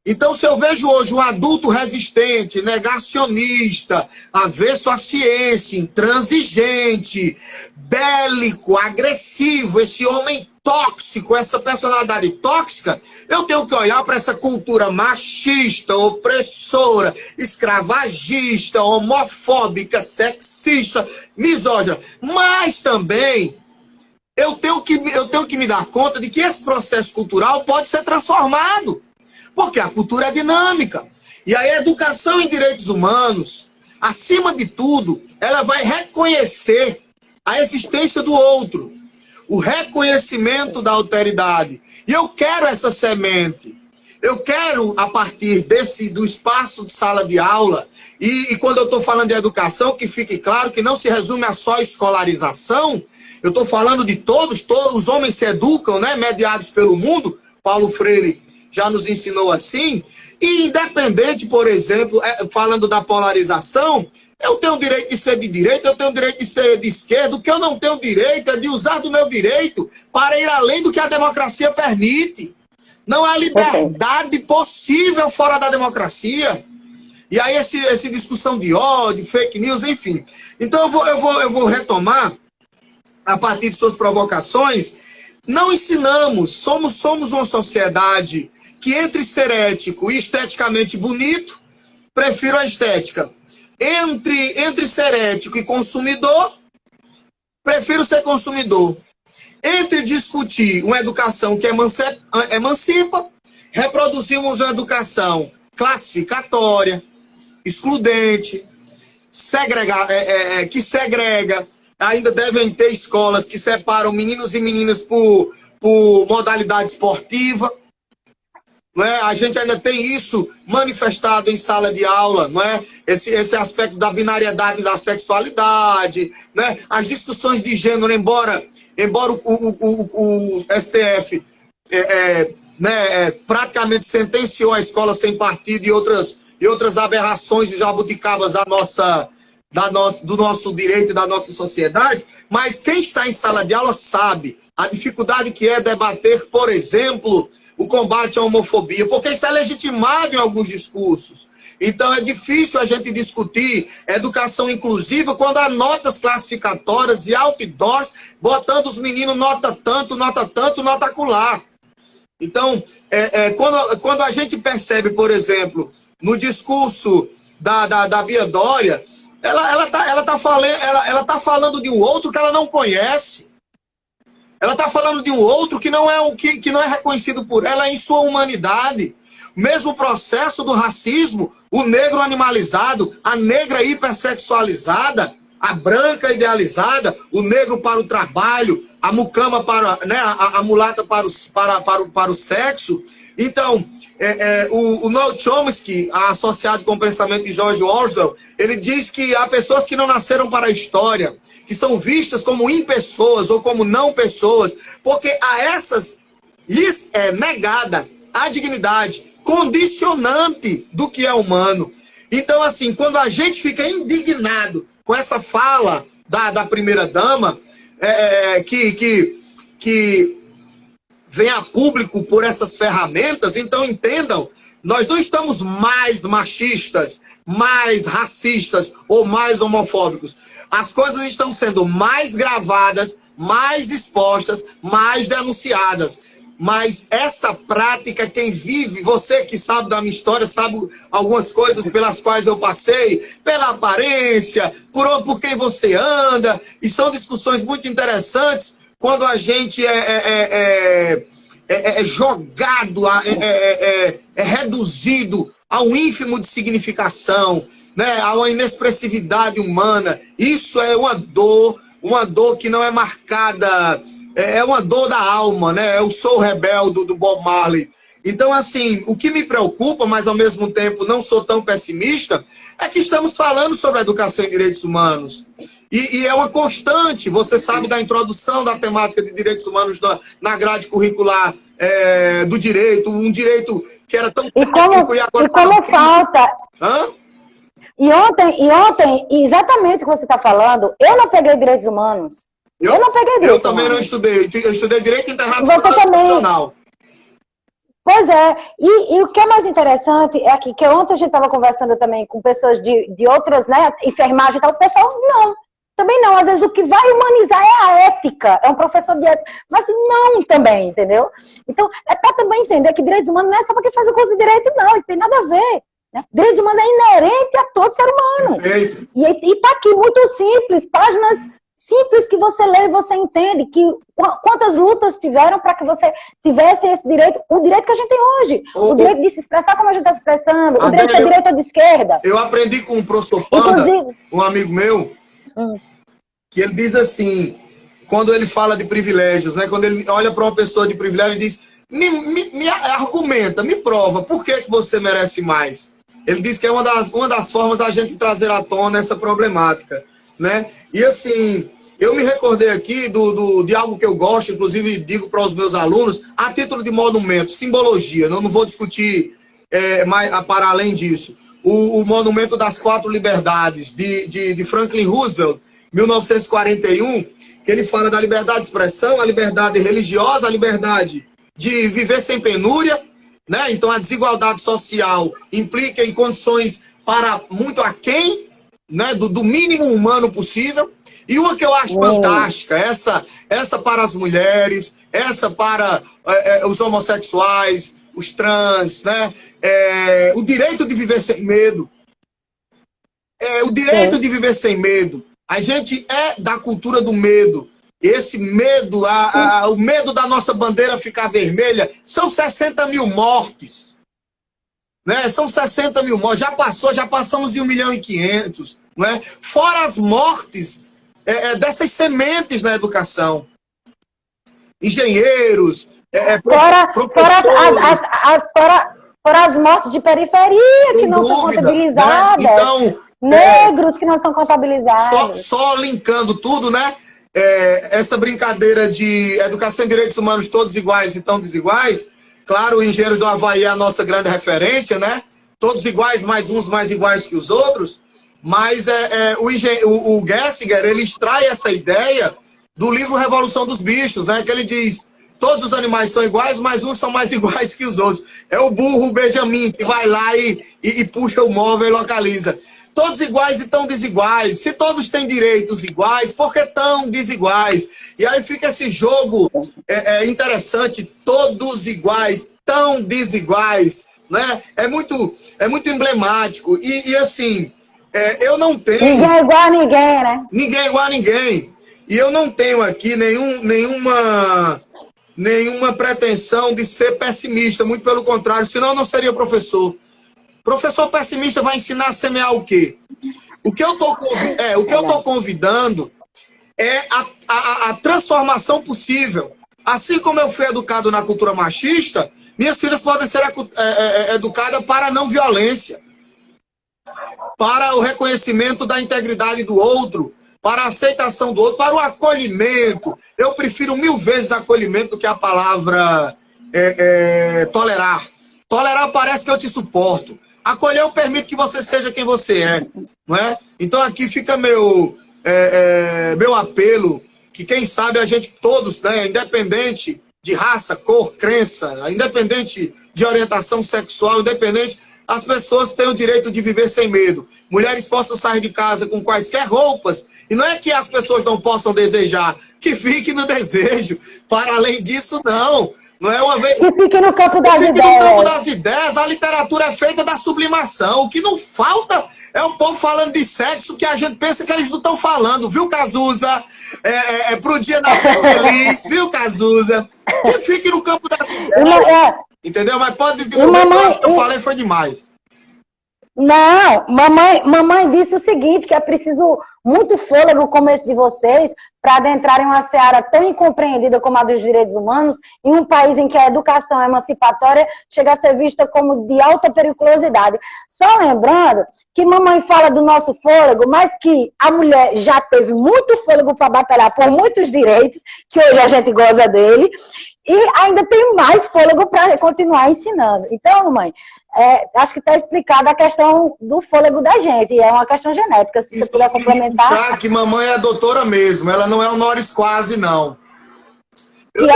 Então, se eu vejo hoje um adulto resistente, negacionista, avesso à ciência, intransigente, bélico, agressivo, esse homem tóxico, essa personalidade tóxica, eu tenho que olhar para essa cultura machista, opressora, escravagista, homofóbica, sexista, misógina. Mas também eu tenho que me dar conta de que esse processo cultural pode ser transformado. Porque a cultura é dinâmica. E a educação em direitos humanos, acima de tudo, ela vai reconhecer a existência do outro. O reconhecimento da alteridade. E eu quero essa semente. Eu quero, a partir do espaço de sala de aula, e quando eu estou falando de educação, que fique claro que não se resume a só escolarização, eu estou falando de todos os homens se educam, né, mediados pelo mundo. Paulo Freire já nos ensinou assim, e independente, por exemplo, falando da polarização, eu tenho o direito de ser de direita, eu tenho o direito de ser de esquerda, o que eu não tenho direito é de usar do meu direito para ir além do que a democracia permite. Não há liberdade possível fora da democracia. E aí essa discussão de ódio, fake news, enfim. Então eu vou retomar, a partir de suas provocações. Não ensinamos, somos uma sociedade que entre ser ético e esteticamente bonito, prefiro a estética. Entre ser ético e consumidor, prefiro ser consumidor. Entre discutir uma educação que emancipa, reproduzimos uma educação classificatória, excludente, que segrega. Ainda devem ter escolas que separam meninos e meninas por modalidade esportiva. Não é? A gente ainda tem isso manifestado em sala de aula, não é? Esse aspecto da binariedade da sexualidade, né? As discussões de gênero, embora o STF praticamente sentenciou a escola sem partido e outras aberrações e jabuticabas do nosso direito e da nossa sociedade, mas quem está em sala de aula sabe a dificuldade que é debater, por exemplo, o combate à homofobia, porque isso é legitimado em alguns discursos. Então é difícil a gente discutir educação inclusiva quando há notas classificatórias e outdoors botando os meninos nota tanto, nota acolá. Então, quando a gente percebe, por exemplo, no discurso da Bia Dória, ela tá falando de um outro que ela não conhece. Ela está falando de um outro que não é reconhecido por ela em sua humanidade. O mesmo processo do racismo, o negro animalizado, a negra hipersexualizada, a branca idealizada, o negro para o trabalho, a mucama para, né, a mulata para o sexo. Então, o Noam Chomsky, associado com o pensamento de George Orwell, ele diz que há pessoas que não nasceram para a história, que são vistas como impessoas ou como não pessoas, porque a essas lhes é negada a dignidade condicionante do que é humano. Então, assim, quando a gente fica indignado com essa fala da primeira-dama, que vem a público por essas ferramentas, então entendam, nós não estamos mais machistas, mais racistas ou mais homofóbicos. As coisas estão sendo mais gravadas, mais expostas, mais denunciadas. Mas essa prática, quem vive, você que sabe da minha história, sabe algumas coisas pelas quais eu passei, pela aparência, por quem você anda, e são discussões muito interessantes quando a gente é jogado, é reduzido a um ínfimo de significação, né, a uma inexpressividade humana. Isso é uma dor que não é marcada, é uma dor da alma, né? Eu sou o rebelde do Bob Marley. Então, assim, o que me preocupa, mas ao mesmo tempo não sou tão pessimista, é que estamos falando sobre a educação em direitos humanos. E é uma constante, você sabe da introdução da temática de direitos humanos na grade curricular do direito, um direito que era tão técnico e agora... E como falta... Hã? E ontem, exatamente o que você está falando, eu não peguei direitos humanos. Eu não peguei direitos Eu também humanos. não estudei. Eu estudei direito internacional Você e também. constitucional. Pois é. E o que é mais interessante é que ontem a gente estava conversando também com pessoas de outras, né, enfermagem e tal. O pessoal, não. Também não. Às vezes o que vai humanizar é a ética. É um professor de ética. Mas não também, entendeu? Então, é para também entender que direitos humanos não é só para quem faz o curso de direito, não. Não tem nada a ver. Direitos humanos é inerente a todo ser humano. Perfeito. E está aqui muito simples, páginas simples que você lê e você entende que quantas lutas tiveram para que você tivesse esse direito, o direito que a gente tem hoje, o direito de se expressar como a gente está se expressando, o direito de ser direita ou de esquerda. Eu aprendi com o professor Panda, Inclusive, um amigo meu, que ele diz assim, quando ele fala de privilégios, né, quando ele olha para uma pessoa de privilégio, ele diz, me argumenta, me prova, por que você merece mais? Ele diz que é uma das formas da gente trazer à tona essa problemática, né? E assim, eu me recordei aqui de algo que eu gosto, inclusive digo para os meus alunos, a título de monumento, simbologia, não vou discutir para além disso. O monumento das 4 liberdades, de Franklin Roosevelt, 1941, que ele fala da liberdade de expressão, a liberdade religiosa, a liberdade de viver sem penúria, né? Então a desigualdade social implica em condições para muito aquém, né, do mínimo humano possível. E uma que eu acho fantástica, essa para as mulheres, essa para os homossexuais, os trans, né? O direito de viver sem medo. O direito de viver sem medo. A gente é da cultura do medo. Esse medo, o medo da nossa bandeira ficar vermelha, são 60 mil mortes. Né? São 60 mil mortes. Já passamos de 1.500.000. Né? Fora as mortes dessas sementes na educação. Engenheiros, professores. Fora as mortes de periferia que não são contabilizadas. Né? Então, negros que não são contabilizados. Só linkando tudo, né? Essa brincadeira de educação e direitos humanos todos iguais e tão desiguais, claro, o Engenheiros do Havaí é a nossa grande referência, né? Todos iguais, mas uns mais iguais que os outros, mas o Gessinger, ele extrai essa ideia do livro Revolução dos Bichos, né? Que ele diz, todos os animais são iguais, mas uns são mais iguais que os outros. É o burro, o Benjamin, que vai lá e puxa o móvel e localiza. Todos iguais e tão desiguais. Se todos têm direitos iguais, por que tão desiguais? E aí fica esse jogo interessante, todos iguais, tão desiguais, né? É muito emblemático. E assim, eu não tenho... Ninguém é igual a ninguém, né? Ninguém é igual a ninguém. E eu não tenho aqui nenhuma pretensão de ser pessimista, muito pelo contrário, senão eu não seria professor. Professor pessimista vai ensinar a semear o quê? O que eu estou convidando é a transformação possível. Assim como eu fui educado na cultura machista, minhas filhas podem ser educadas para a não violência, para o reconhecimento da integridade do outro, para a aceitação do outro, para o acolhimento. Eu prefiro 1000 vezes acolhimento do que a palavra tolerar. Tolerar parece que eu te suporto. Acolher eu permito que você seja quem você é, não é? Então aqui fica meu apelo, que quem sabe a gente todos, né, independente de raça, cor, crença, independente de orientação sexual, independente, as pessoas têm o direito de viver sem medo. Mulheres possam sair de casa com quaisquer roupas, e não é que as pessoas não possam desejar, que fique no desejo. Para além disso, não Não é uma vez. Que fique no campo das Fique ideias. no campo das ideias, a literatura é feita da sublimação. O que não falta é o povo falando de sexo que a gente pensa que eles não estão falando, viu, Cazuza? Pro dia nascer feliz, viu, Cazuza? Que fique no campo das ideias. Entendeu? Mas pode dizer que o que eu falei foi demais. Não, mamãe disse o seguinte, que é preciso muito fôlego como esse de vocês para adentrarem uma seara tão incompreendida como a dos direitos humanos em um país em que a educação emancipatória chega a ser vista como de alta periculosidade. Só lembrando que mamãe fala do nosso fôlego, mas que a mulher já teve muito fôlego para batalhar por muitos direitos, que hoje a gente goza dele, e ainda tem mais fôlego para continuar ensinando. Então, mamãe, acho que está explicada a questão do fôlego da gente. É uma questão genética, se você puder complementar. Que mamãe é doutora mesmo, ela não é honoris quase, não. Eu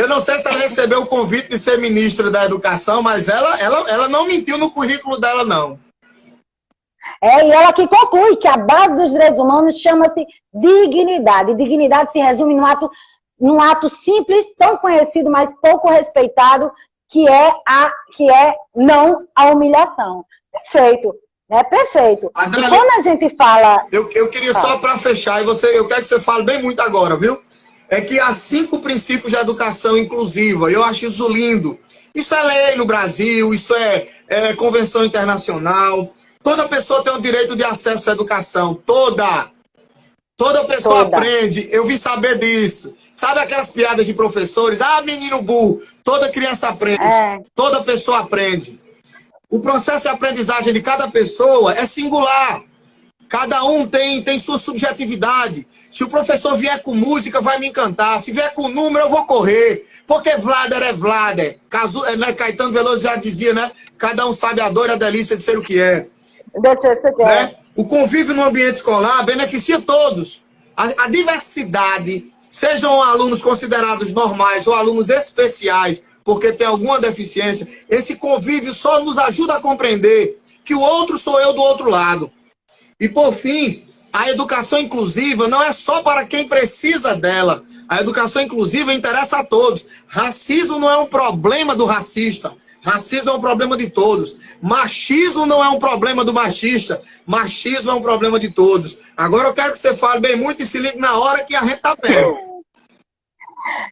não sei se ela recebeu o convite de ser ministra da Educação, mas ela não mentiu no currículo dela, não. E ela que conclui que a base dos direitos humanos chama-se dignidade. E dignidade se resume num ato simples, tão conhecido, mas pouco respeitado, que é não a humilhação. Perfeito, né? Perfeito. Adriane, e quando a gente fala... Eu queria só para fechar, e eu quero que você fale bem muito agora, viu? É que há 5 princípios de educação inclusiva, eu acho isso lindo. Isso é lei no Brasil, isso é convenção internacional. Toda pessoa tem o direito de acesso à educação, toda pessoa aprende, eu vim saber disso. Sabe aquelas piadas de professores? Ah, menino burro, toda criança aprende, toda pessoa aprende. O processo de aprendizagem de cada pessoa é singular. Cada um tem sua subjetividade. Se o professor vier com música, vai me encantar. Se vier com número, eu vou correr. Porque Vlader é Vlader. Caetano Veloso já dizia, né? Cada um sabe a dor e a delícia de ser o que é. Né? O convívio no ambiente escolar beneficia todos. A diversidade, sejam alunos considerados normais ou alunos especiais, porque tem alguma deficiência, esse convívio só nos ajuda a compreender que o outro sou eu do outro lado. E, por fim, a educação inclusiva não é só para quem precisa dela. A educação inclusiva interessa a todos. Racismo não é um problema do racista. Racismo é um problema de todos. Machismo não é um problema do machista. Machismo é um problema de todos. Agora eu quero que você fale bem muito e se ligue na hora que a gente tá perto.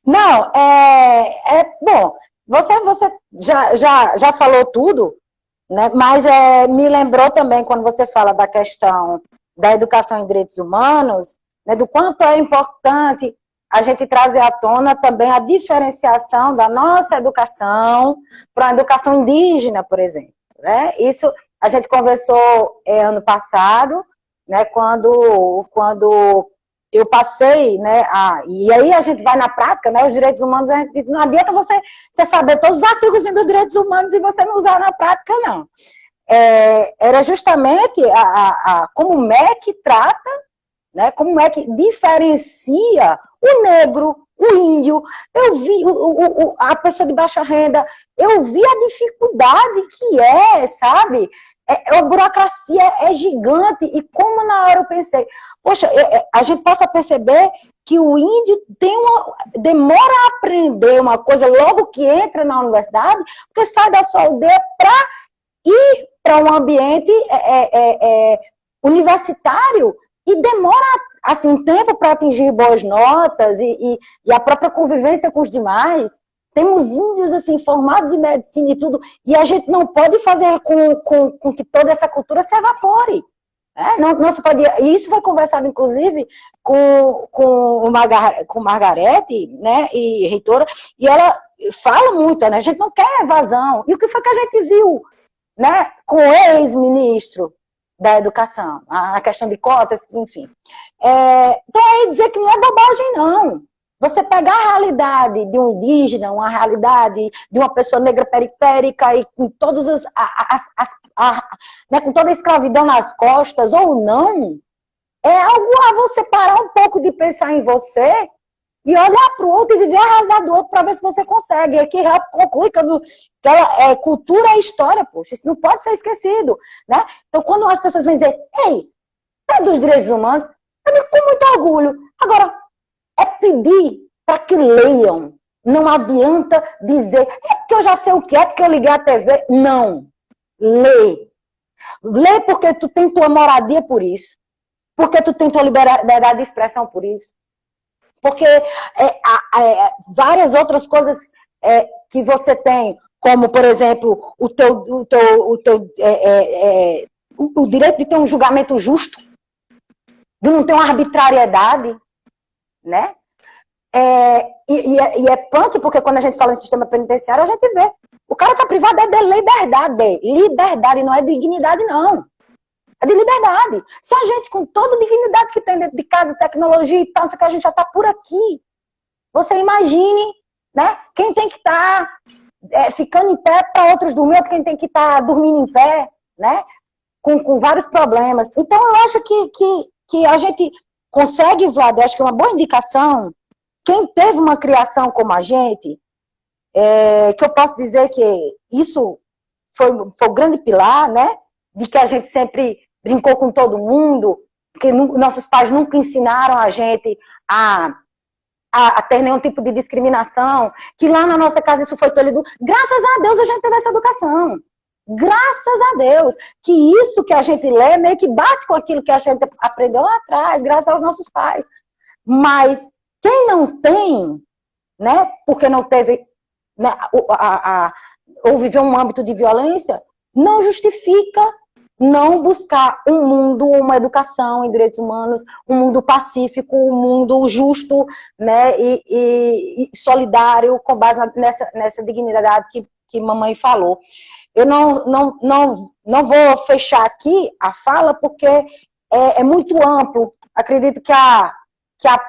Não, bom, você já falou tudo, né? Mas me lembrou também quando você fala da questão da educação em direitos humanos, né, do quanto é importante a gente trazer à tona também a diferenciação da nossa educação para a educação indígena, por exemplo. Né? Isso a gente conversou ano passado, né, quando eu passei, né, e aí a gente vai na prática, né, os direitos humanos, a gente diz, não adianta você saber todos os artigos dos direitos humanos e você não usar na prática, não. Era justamente como o MEC trata, né, como o MEC diferencia o negro, o índio, eu vi a pessoa de baixa renda, eu vi a dificuldade que sabe? A burocracia é gigante, e como na hora eu pensei, poxa, a gente passa a perceber que o índio demora a aprender uma coisa logo que entra na universidade, porque sai da sua aldeia para ir para um ambiente universitário e demora assim, um tempo para atingir boas notas e a própria convivência com os demais. Temos índios assim, formados em medicina e tudo, e a gente não pode fazer com que toda essa cultura se evapore. Não se pode. E isso foi conversado, inclusive, com Margarete, né, e reitora, e ela fala muito, né, a gente não quer evasão. E o que foi que a gente viu, né, com o ex-ministro da educação, a questão de cotas, enfim. Então, aí dizer que não é bobagem, não. Você pegar a realidade de um indígena, uma realidade de uma pessoa negra periférica e com todas né, com toda a escravidão nas costas, ou não, é algo a você parar um pouco de pensar em você e olhar para o outro e viver a realidade do outro para ver se você consegue. E aqui conclui que cultura é história, poxa, isso não pode ser esquecido. Né? Então, quando as pessoas vêm dizer, ei, é dos direitos humanos, eu digo com muito orgulho. Agora, é pedir para que leiam. Não adianta dizer, é porque eu já sei o que é, porque eu liguei a TV. Não. Lê. Lê porque tu tem tua moradia por isso. Porque tu tem tua liberdade de expressão por isso. Porque várias outras coisas que você tem, como, por exemplo, o direito de ter um julgamento justo, de não ter uma arbitrariedade, né? E é punk, porque quando a gente fala em sistema penitenciário, a gente vê. O cara tá privado de liberdade. Liberdade, não é dignidade, não. É de liberdade. Se a gente, com toda a dignidade que tem dentro de casa, tecnologia e tal, não sei o que, a gente já tá por aqui. Você imagine, né? Quem tem que estar ficando em pé para outros dormir, quem tem que estar dormindo em pé, né? Com vários problemas. Então, eu acho que a gente consegue, Vlad, eu acho que é uma boa indicação. Quem teve uma criação como a gente, que eu posso dizer que isso foi o grande pilar, né? De que a gente sempre brincou com todo mundo, que nossos pais nunca ensinaram a gente a ter nenhum tipo de discriminação, que lá na nossa casa isso foi tolhido. Graças a Deus a gente teve essa educação. Graças a Deus. Que isso que a gente lê meio que bate com aquilo que a gente aprendeu lá atrás, graças aos nossos pais. Mas quem não tem, né, porque não teve, né, ou viveu um âmbito de violência, não justifica não buscar um mundo, uma educação em direitos humanos, um mundo pacífico, um mundo justo, né, e solidário, com base nessa dignidade que mamãe falou. Eu não vou fechar aqui a fala, porque é muito amplo. Acredito que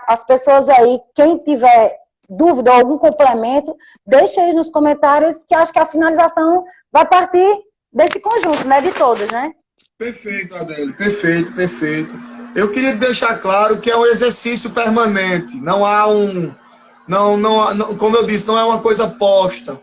as pessoas aí, quem tiver dúvida ou algum complemento, deixa aí nos comentários, que acho que a finalização vai partir desse conjunto, né, de todos, né? Perfeito, Adélio, perfeito. Eu queria deixar claro que é um exercício permanente, não há como eu disse, não é uma coisa posta,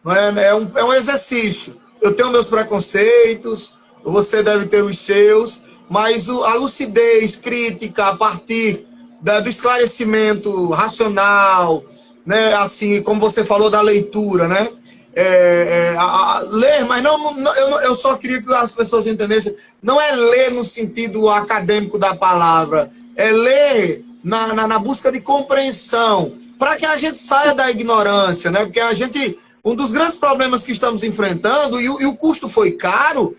não é um exercício. Eu tenho meus preconceitos, você deve ter os seus, mas a lucidez crítica a partir do esclarecimento racional, né, assim, como você falou da leitura, né? Ler, mas eu só queria que as pessoas entendessem, não é ler no sentido acadêmico da palavra, é ler na busca de compreensão, para que a gente saia da ignorância, né? Porque um dos grandes problemas que estamos enfrentando, e o custo foi caro,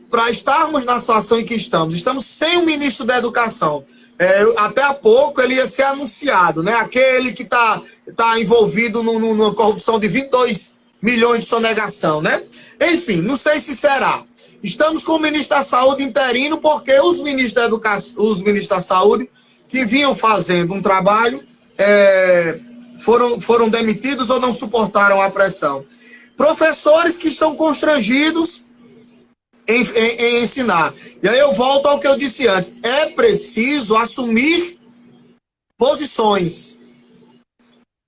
para estarmos na situação em que estamos sem o ministro da Educação. Até há pouco ele ia ser anunciado, né? Aquele que está envolvido numa corrupção de 22 milhões de sonegação, né? Enfim, não sei se será. Estamos com o ministro da Saúde interino, porque os ministros da Educação, os ministros da Saúde, que vinham fazendo um trabalho, foram demitidos ou não suportaram a pressão. Professores que estão constrangidos em ensinar. E aí eu volto ao que eu disse antes. É preciso assumir posições.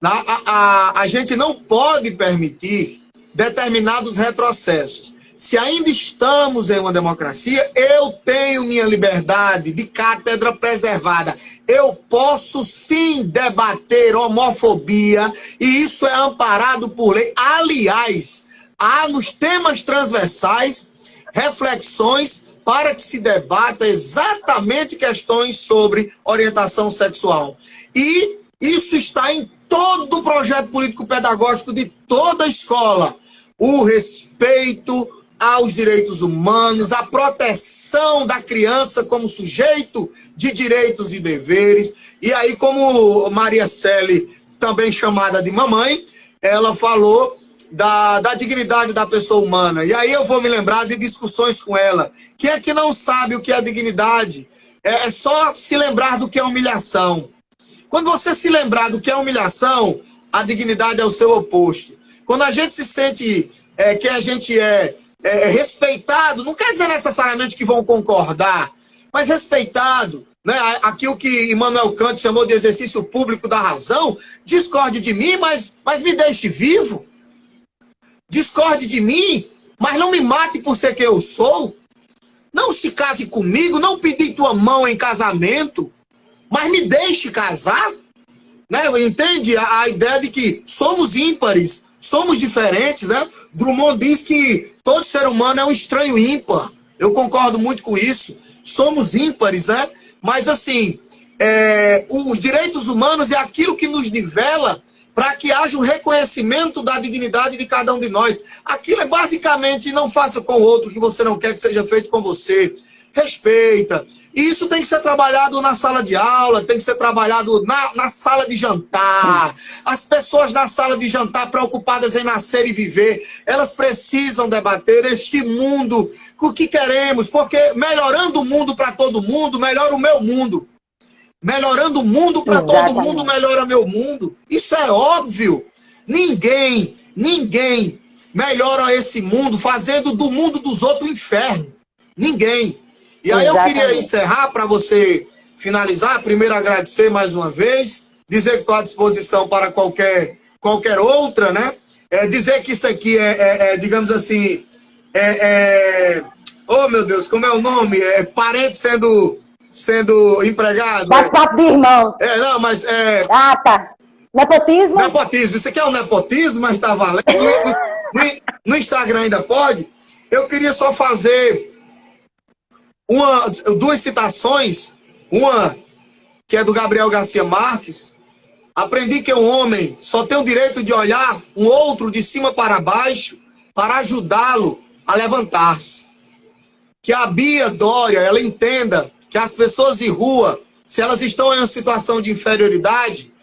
A gente não pode permitir determinados retrocessos. Se ainda estamos em uma democracia, eu tenho minha liberdade de cátedra preservada. Eu posso sim debater homofobia, e isso é amparado por lei. Aliás, há nos temas transversais reflexões para que se debata exatamente questões sobre orientação sexual. E isso está em todo o projeto político-pedagógico de toda a escola. O respeito aos direitos humanos, a proteção da criança como sujeito de direitos e deveres. E aí, como Maria Célia, também chamada de mamãe, ela falou da dignidade da pessoa humana. E aí eu vou me lembrar de discussões com ela. Quem é que não sabe o que é dignidade? É só se lembrar do que é humilhação. Quando você se lembrar do que é humilhação, a dignidade é o seu oposto. Quando a gente se sente que a gente é respeitado, não quer dizer necessariamente que vão concordar, mas respeitado, né? Aquilo que Immanuel Kant chamou de exercício público da razão. Discorde de mim, mas me deixe vivo. Discorde de mim, mas não me mate por ser quem eu sou. Não se case comigo, não pedi tua mão em casamento. mas me deixe casar, né? Entende a ideia de que somos ímpares, somos diferentes, né? Drummond diz que todo ser humano é um estranho ímpar. Eu concordo muito com isso. Somos ímpares, né? Mas, assim, os direitos humanos é aquilo que nos nivela para que haja um reconhecimento da dignidade de cada um de nós. Aquilo é basicamente, não faça com o outro que você não quer que seja feito com você. Respeita. E isso tem que ser trabalhado na sala de aula, tem que ser trabalhado na sala de jantar. As pessoas na sala de jantar preocupadas em nascer e viver, elas precisam debater este mundo, o que queremos, porque melhorando o mundo para todo mundo, melhora o meu mundo. Melhorando o mundo para todo mundo, melhora meu mundo. Isso é óbvio. Ninguém melhora esse mundo fazendo do mundo dos outros um inferno. Ninguém. E aí eu queria encerrar para você finalizar. Primeiro agradecer mais uma vez, dizer que estou à disposição para qualquer outra, né? Dizer que isso aqui digamos assim, oh meu Deus, como é o nome? Parente sendo empregado. Bate-papo de irmão. Não, mas Ah, tá. Nepotismo? Nepotismo. Isso aqui é um nepotismo, mas tá valendo. No Instagram ainda pode. Eu queria só fazer duas citações. Uma que é do Gabriel Garcia Marques. Aprendi que um homem só tem o direito de olhar um outro de cima para baixo para ajudá-lo a levantar-se. Que a Bia Dória, ela entenda que as pessoas de rua, se elas estão em uma situação de inferioridade,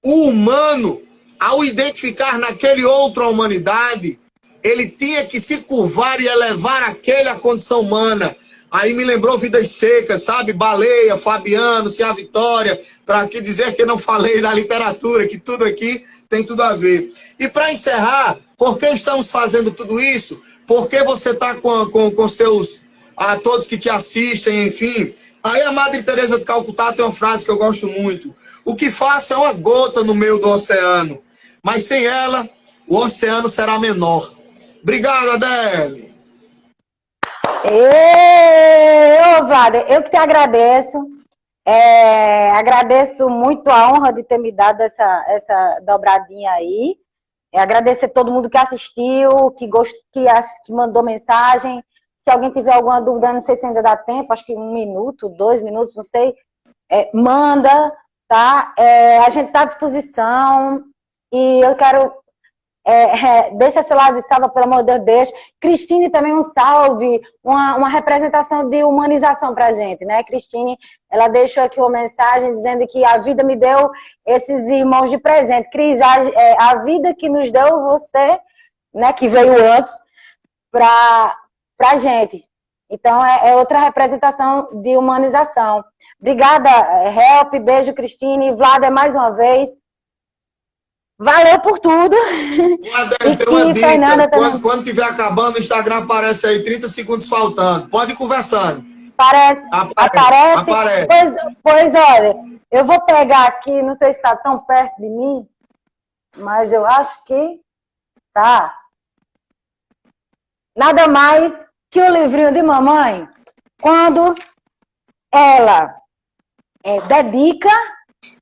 o humano, ao identificar naquele outro a humanidade, ele tinha que se curvar e elevar aquele à condição humana. Aí me lembrou Vidas Secas, sabe? Baleia, Fabiano, Cia Vitória, para aqui dizer que eu não falei da literatura, que tudo aqui tem tudo a ver. E para encerrar, por que estamos fazendo tudo isso? Porque você está com seus... a todos que te assistem, enfim. Aí a Madre Teresa de Calcutá tem uma frase que eu gosto muito. O que faço é uma gota no meio do oceano, mas sem ela, o oceano será menor. Obrigado, Adele. Vlad, eu que te agradeço. Agradeço muito a honra de ter me dado essa dobradinha aí. Agradecer a todo mundo que assistiu, que mandou mensagem. Se alguém tiver alguma dúvida, não sei se ainda dá tempo, acho que 1 minuto, 2 minutos, não sei. Manda, tá? A gente está à disposição. E eu quero... deixa essa live salva, pelo amor de Deus, deixa. Cristine também um salve, uma representação de humanização pra gente, né? Cristine, ela deixou aqui uma mensagem dizendo que a vida me deu esses irmãos de presente. Cris, a vida que nos deu você, né, que veio antes, pra gente. Então, é outra representação de humanização. Obrigada, Help, beijo, Cristine. Vlada, mais uma vez. Valeu por tudo. Tem uma dica. Quando tiver acabando, o Instagram aparece aí 30 segundos faltando. Pode ir conversando. Aparece. Pois olha, eu vou pegar aqui, não sei se está tão perto de mim, mas eu acho que tá. Nada mais que o livrinho de mamãe, quando ela dedica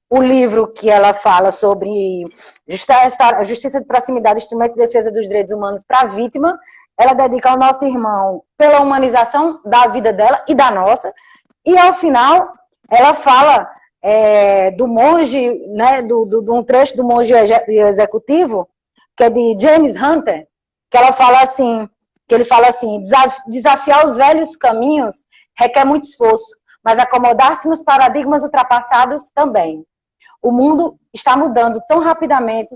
o livro que ela fala sobre justiça de proximidade, instrumento de defesa dos direitos humanos para a vítima, ela dedica ao nosso irmão pela humanização da vida dela e da nossa, e ao final ela fala do monge, né, de um trecho do monge executivo, que é de James Hunter, que ele fala assim, desafiar os velhos caminhos requer muito esforço, mas acomodar-se nos paradigmas ultrapassados também. O mundo está mudando tão rapidamente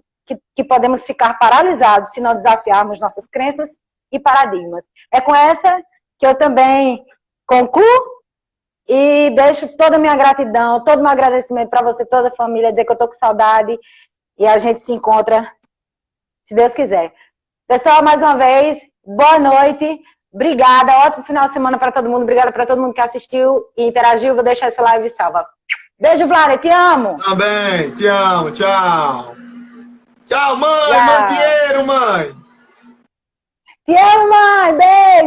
que podemos ficar paralisados se não desafiarmos nossas crenças e paradigmas. É com essa que eu também concluo e deixo toda a minha gratidão, todo o meu agradecimento para você, toda a família, dizer que eu estou com saudade e a gente se encontra, se Deus quiser. Pessoal, mais uma vez, boa noite, obrigada, ótimo final de semana para todo mundo, obrigada para todo mundo que assistiu e interagiu, vou deixar essa live salva. Beijo, Vlada, te amo. Também, te amo, tchau. Tchau, mãe, Tchau. mãe, dinheiro, mãe. Te amo, mãe, beijo.